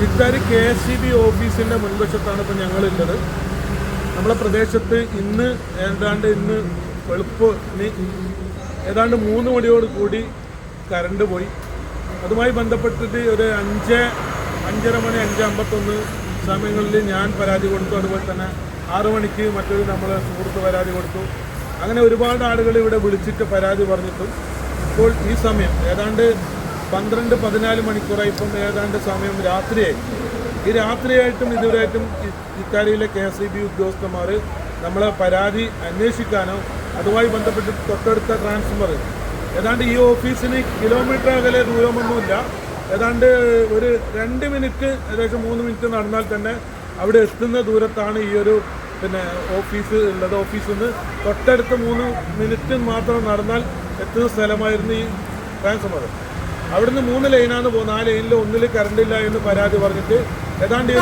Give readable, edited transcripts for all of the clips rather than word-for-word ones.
Chithari KSEB ഓഫീസിൻ്റെ മുൻവശത്താണ് ഇപ്പോൾ ഞങ്ങളുള്ളത്. നമ്മളെ പ്രദേശത്ത് ഇന്ന് വെളുപ്പിന് ഏതാണ്ട് 3 മണിയോട് കൂടി കറണ്ട് പോയി. അതുമായി ബന്ധപ്പെട്ടിട്ട് ഒരു 5:30 മണി 5:51 സമയങ്ങളിൽ ഞാൻ പരാതി കൊടുത്തു. അതുപോലെ തന്നെ 6 മണിക്ക് മറ്റൊരു നമ്മളെ സുഹൃത്ത് പരാതി കൊടുത്തു. അങ്ങനെ ഒരുപാട് ആളുകൾ ഇവിടെ വിളിച്ചിട്ട് പരാതി പറഞ്ഞിട്ടും ഇപ്പോൾ ഈ സമയം ഏതാണ്ട് 12-14 മണിക്കൂറായി. ഇപ്പം ഏതാണ്ട് സമയം രാത്രിയായി. ഈ രാത്രിയായിട്ടും ഇതുവരെയായിട്ടും ചിത്താരിയിലെ KSEB ഉദ്യോഗസ്ഥന്മാർ നമ്മളെ പരാതി അന്വേഷിക്കാനോ അതുമായി ബന്ധപ്പെട്ട് തൊട്ടടുത്ത ട്രാൻസ്ഫർ ഏതാണ്ട് ഈ ഓഫീസിന് കിലോമീറ്റർ അകലെ ദൂരമൊന്നുമില്ല. ഏതാണ്ട് ഒരു 2 മിനിറ്റ് ഏകദേശം 3 മിനിറ്റ് നടന്നാൽ തന്നെ അവിടെ എത്തുന്ന ദൂരത്താണ് ഈ ഒരു ഓഫീസ് ഉള്ളത്. ഓഫീസിൽ നിന്ന് തൊട്ടടുത്ത് 3 മിനിറ്റ് മാത്രം നടന്നാൽ എത്തുന്ന സ്ഥലമായിരുന്നു ഈ ട്രാൻസ്ഫർ. അവിടുന്ന് 3 ലൈനാണ് പോകുന്നത്. ആ ലൈനിൽ ഒന്നിൽ കറണ്ടില്ല എന്ന് പരാതി പറഞ്ഞിട്ട് ഏതാണ്ട്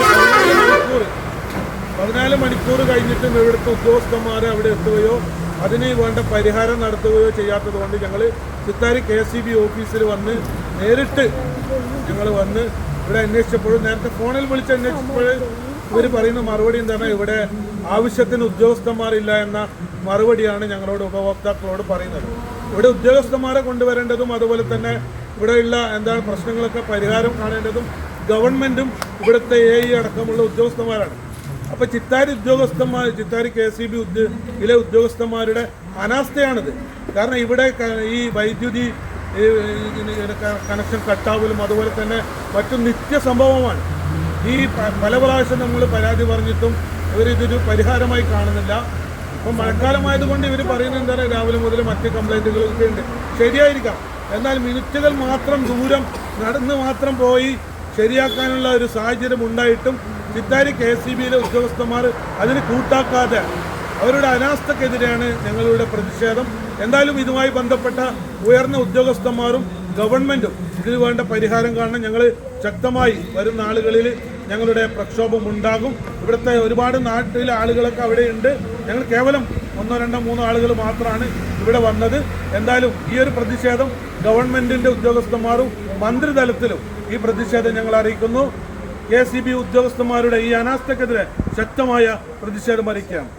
14 മണിക്കൂർ കഴിഞ്ഞിട്ടും ഇവിടുത്തെ ഉദ്യോഗസ്ഥന്മാർ അവിടെ എത്തുകയോ അതിന് വേണ്ട പരിഹാരം നടത്തുകയോ ചെയ്യാത്തത് കൊണ്ട് ഞങ്ങൾ ചിത്താരി KSEB ഓഫീസിൽ വന്ന് നേരിട്ട് വന്ന് ഇവിടെ അന്വേഷിച്ചപ്പോഴും നേരത്തെ ഫോണിൽ വിളിച്ച് അന്വേഷിച്ചപ്പോൾ ഇവർ പറയുന്ന മറുപടി എന്താണ്, ഇവിടെ ആവശ്യത്തിന് ഉദ്യോഗസ്ഥന്മാരില്ല എന്ന മറുപടിയാണ് ഞങ്ങളോട് ഉപഭോക്താക്കളോട് പറയുന്നത്. ഇവിടെ ഉദ്യോഗസ്ഥന്മാരെ കൊണ്ടുവരേണ്ടതും അതുപോലെ തന്നെ ഇവിടെയുള്ള പ്രശ്നങ്ങളൊക്കെ പരിഹാരം കാണേണ്ടതും ഗവൺമെൻറ്റും ഇവിടുത്തെ AE അടക്കമുള്ള ഉദ്യോഗസ്ഥന്മാരാണ്. അപ്പോൾ ചിത്താരി KSEB ഉദ്യോഗസ്ഥന്മാരുടെ അനാസ്ഥയാണിത്. കാരണം ഇവിടെ ഈ വൈദ്യുതി കണക്ഷൻ കട്ടാവലും അതുപോലെ തന്നെ മറ്റും നിത്യസംഭവമാണ്. ഈ പല പ്രാവശ്യം നമ്മൾ പരാതി പറഞ്ഞിട്ടും ഇവരിതൊരു പരിഹാരമായി കാണുന്നില്ല. അപ്പം മഴക്കാലമായതുകൊണ്ട് ഇവർ പറയുന്നത് എന്താണ്, രാവിലെ മുതൽ മറ്റ് കംപ്ലൈൻറ്റുകളൊക്കെ ഉണ്ട്. ശരിയായിരിക്കാം, എന്നാൽ മിനിറ്റുകൾ മാത്രം ദൂരം നടന്ന് മാത്രം പോയി ശരിയാക്കാനുള്ള ഒരു സാഹചര്യം ഉണ്ടായിട്ടും ചിത്താരി KSEBയിലെ ഉദ്യോഗസ്ഥന്മാർ അതിന് കൂട്ടാക്കാതെ അവരുടെ അനാസ്ഥക്കെതിരെയാണ് ഞങ്ങളുടെ പ്രതിഷേധം. എന്തായാലും ഇതുമായി ബന്ധപ്പെട്ട ഉയർന്ന ഉദ്യോഗസ്ഥന്മാരും ഗവൺമെൻറ്റും ഇതിന് വേണ്ട പരിഹാരം കാണണം. ഞങ്ങൾ ശക്തമായി വരുന്ന ആളുകളിൽ ഞങ്ങളുടെ പ്രക്ഷോഭം ഉണ്ടാകും. ഇവിടുത്തെ ഒരുപാട് നാട്ടിലെ ആളുകളൊക്കെ അവിടെയുണ്ട്. ഞങ്ങൾ കേവലം 1, 2, 3 ആളുകൾ മാത്രമാണ് ഇവിടെ വന്നത്. എന്തായാലും ഈ ഒരു പ്രതിഷേധം ഗവൺമെൻറ്റിൻ്റെ ഉദ്യോഗസ്ഥന്മാരും മന്ത്രിതലത്തിലും ഈ പ്രതിഷേധം ഞങ്ങൾ അറിയിക്കുന്നു. KSEB ഉദ്യോഗസ്ഥന്മാരുടെ ഈ അനാസ്ഥക്കെതിരെ ശക്തമായ പ്രതിഷേധം അറിയിക്കുകയാണ്.